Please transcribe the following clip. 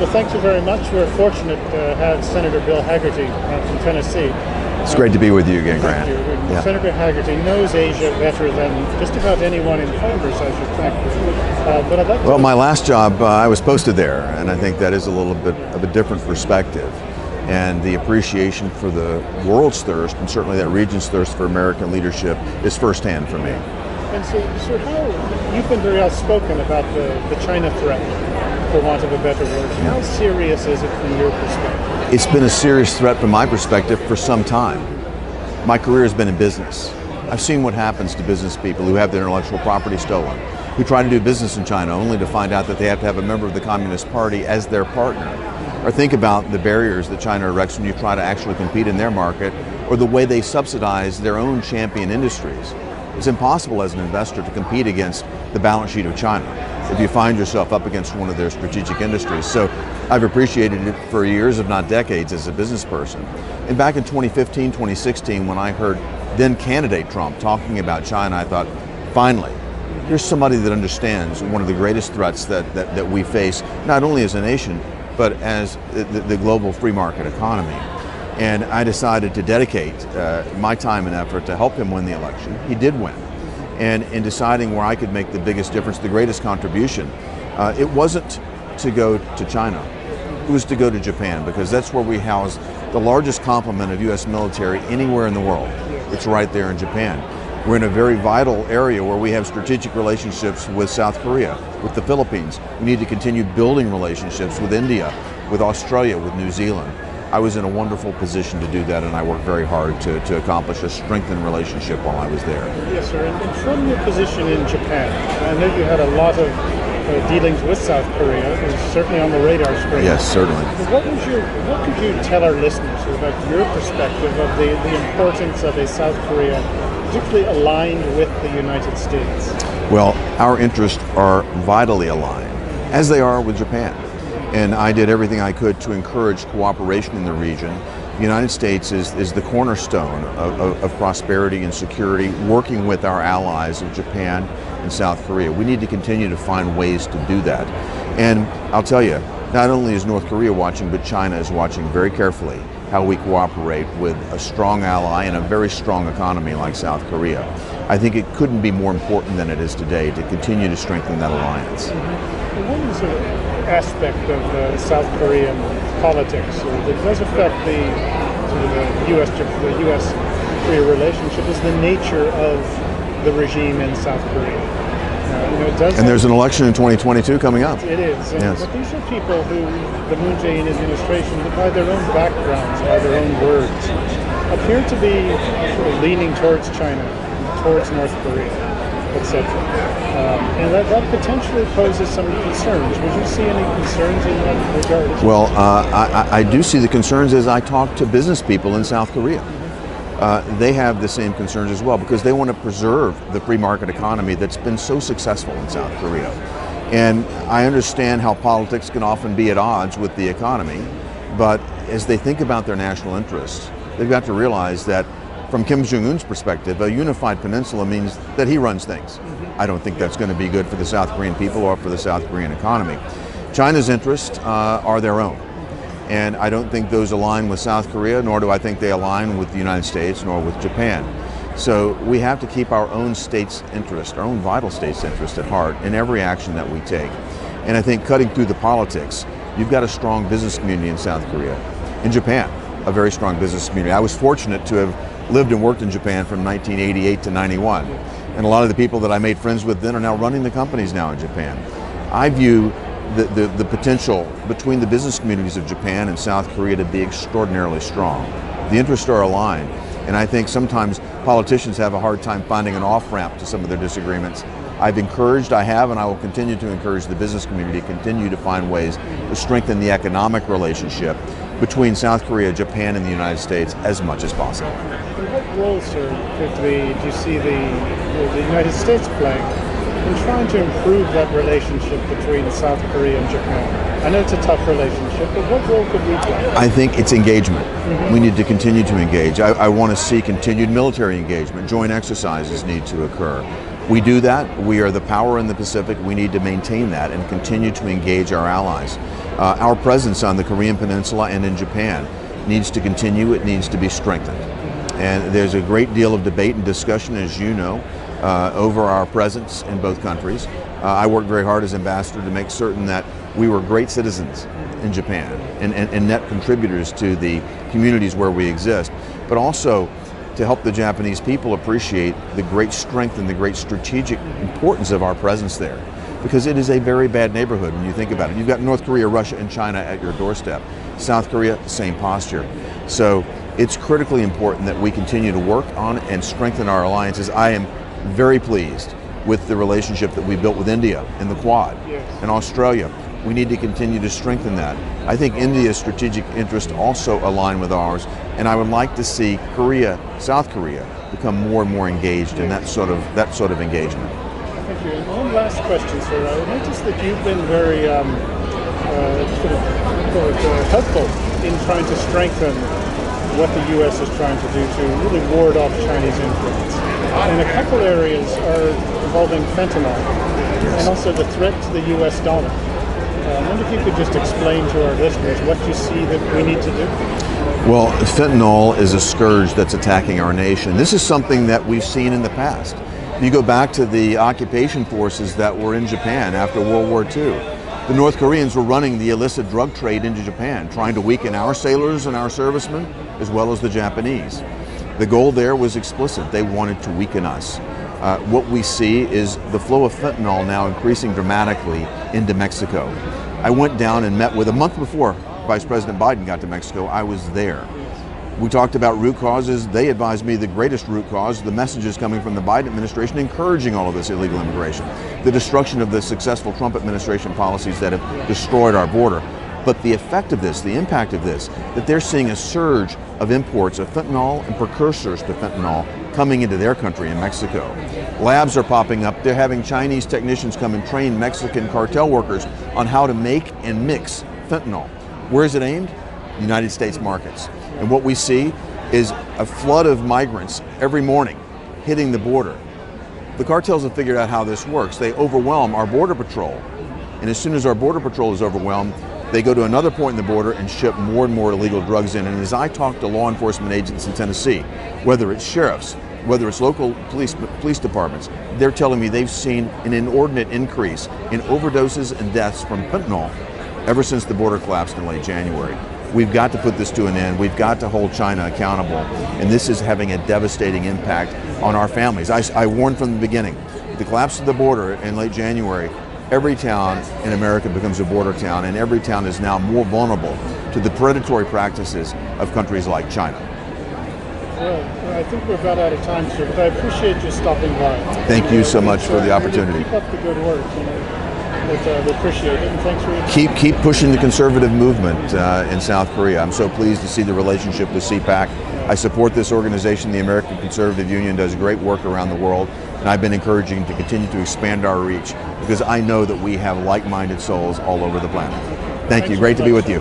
Well, thank you very much. We're fortunate to have Senator Bill Hagerty from Tennessee. It's great to be with you again, Grant. Thank you. Yeah. Senator Hagerty knows Asia better than just about anyone in Congress, I should think. But I'd like to... Well, my last job, I was posted there, and I think that is a little bit of a different perspective. And the appreciation for the world's thirst, and certainly that region's thirst for American leadership, is firsthand for me. And so how, you've been very outspoken about the China threat, for want of a better word. Yeah. How serious is it from your perspective? It's been a serious threat from my perspective for some time. My career has been in business. I've seen what happens to business people who have their intellectual property stolen, who try to do business in China only to find out that they have to have a member of the Communist Party as their partner. Or think about the barriers that China erects when you try to actually compete in their market, or the way they subsidize their own champion industries. It's impossible as an investor to compete against the balance sheet of China if you find yourself up against one of their strategic industries. So I've appreciated it for years, if not decades, as a business person. And back in 2015, 2016, when I heard then candidate Trump talking about China, I thought, finally, here's somebody that understands one of the greatest threats that we face, not only as a nation, but as the global free market economy. And I decided to dedicate my time and effort to help him win the election. He did win. And in deciding where I could make the biggest difference, the greatest contribution, it wasn't to go to China. It was to go to Japan, because that's where we house the largest complement of U.S. military anywhere in the world. It's right there in Japan. We're in a very vital area where we have strategic relationships with South Korea, with the Philippines. We need to continue building relationships with India, with Australia, with New Zealand. I was in a wonderful position to do that, and I worked very hard to accomplish a strengthened relationship while I was there. Yes, sir. And from your position in Japan, I know you had a lot of dealings with South Korea. It was certainly on the radar screen. Yes, certainly. What could you tell our listeners about your perspective of the importance of a South Korea particularly aligned with the United States? Well, our interests are vitally aligned, as they are with Japan. And I did everything I could to encourage cooperation in the region. The United States is the cornerstone of prosperity and security, working with our allies of Japan and South Korea. We need to continue to find ways to do that. And I'll tell you, not only is North Korea watching, but China is watching very carefully how we cooperate with a strong ally and a very strong economy like South Korea. I think it couldn't be more important than it is today to continue to strengthen that alliance. One aspect of South Korean politics that does affect the U.S.-Korea relationship is the nature of the regime in South Korea. And there's an election in 2022 coming up. It is. Yes. But these are people who the Moon Jae-in administration, by their own backgrounds, by their own words, appear to be sort of leaning towards China, towards North Korea, etc. And that potentially poses some concerns. Would you see any concerns in that regard? Well, I do see the concerns as I talk to business people in South Korea. They have the same concerns as well, because they want to preserve the free market economy that's been so successful in South Korea. And I understand how politics can often be at odds with the economy, but as they think about their national interests, they've got to realize that from Kim Jong-un's perspective, a unified peninsula means that he runs things. I don't think that's going to be good for the South Korean people or for the South Korean economy. China's interests are their own. And I don't think those align with South Korea, nor do I think they align with the United States, nor with Japan. So we have to keep our own state's interest, our own vital state's interest at heart in every action that we take. And I think cutting through the politics, you've got a strong business community in South Korea. In Japan, a very strong business community. I was fortunate to have lived and worked in Japan from 1988 to 91. And a lot of the people that I made friends with then are now running the companies now in Japan. I view the potential between the business communities of Japan and South Korea to be extraordinarily strong. The interests are aligned, and I think sometimes politicians have a hard time finding an off-ramp to some of their disagreements. I have, and I will continue to encourage the business community to continue to find ways to strengthen the economic relationship between South Korea, Japan, and the United States as much as possible. What role, sir, do you see the United States playing in trying to improve that relationship between South Korea and Japan? I know it's a tough relationship, but what role could we play? I think it's engagement. We need to continue to engage. I want to see continued military engagement. Joint exercises need to occur. We do that. We are the power in the Pacific. We need to maintain that and continue to engage our allies. Our presence on the Korean Peninsula and in Japan needs to continue. It needs to be strengthened. And there's a great deal of debate and discussion, as you know, over our presence in both countries. I worked very hard as ambassador to make certain that we were great citizens in Japan and net contributors to the communities where we exist, but also to help the Japanese people appreciate the great strength and the great strategic importance of our presence there. Because it is a very bad neighborhood when you think about it. You've got North Korea, Russia, and China at your doorstep. South Korea, same posture. So it's critically important that we continue to work on and strengthen our alliances. I am very pleased with the relationship that we built with India in the Quad and Australia. We need to continue to strengthen that. I think India's strategic interests also align with ours, and I would like to see Korea, South Korea, become more and more engaged in that sort of engagement. Thank you. And one last question, sir. I noticed that you've been very helpful in trying to strengthen what the U.S. is trying to do to really ward off Chinese influence. And a couple areas are involving fentanyl and also the threat to the U.S. dollar. I wonder if you could just explain to our listeners what you see that we need to do. Well, fentanyl is a scourge that's attacking our nation. This is something that we've seen in the past. You go back to the occupation forces that were in Japan after World War II. The North Koreans were running the illicit drug trade into Japan, trying to weaken our sailors and our servicemen, as well as the Japanese. The goal there was explicit. They wanted to weaken us. What we see is the flow of fentanyl now increasing dramatically into Mexico. I went down and met with, a month before Vice President Biden got to Mexico, I was there. We talked about root causes. They advised me the greatest root cause, the messages coming from the Biden administration encouraging all of this illegal immigration, the destruction of the successful Trump administration policies that have destroyed our border. But the effect of this, the impact of this, that they're seeing a surge of imports of fentanyl and precursors to fentanyl coming into their country in Mexico. Labs are popping up. They're having Chinese technicians come and train Mexican cartel workers on how to make and mix fentanyl. Where is it aimed? United States markets. And what we see is a flood of migrants every morning hitting the border. The cartels have figured out how this works. They overwhelm our border patrol. And as soon as our border patrol is overwhelmed, they go to another point in the border and ship more and more illegal drugs in. And as I talk to law enforcement agents in Tennessee, whether it's sheriffs, whether it's local police departments, they're telling me they've seen an inordinate increase in overdoses and deaths from fentanyl ever since the border collapsed in late January. We've got to put this to an end. We've got to hold China accountable. And this is having a devastating impact on our families. I warned from the beginning, the collapse of the border in late January, every town in America becomes a border town, and every town is now more vulnerable to the predatory practices of countries like China. Well, I think we're about out of time, sir, but I appreciate you stopping by. Thank you so much for the opportunity. Keep up the good work. We appreciate it, and thanks for your Keep pushing the conservative movement in South Korea. I'm so pleased to see the relationship with CPAC. I support this organization. The American Conservative Union does great work around the world, and I've been encouraging to continue to expand our reach because I know that we have like-minded souls all over the planet. Thank you. Great to be with you.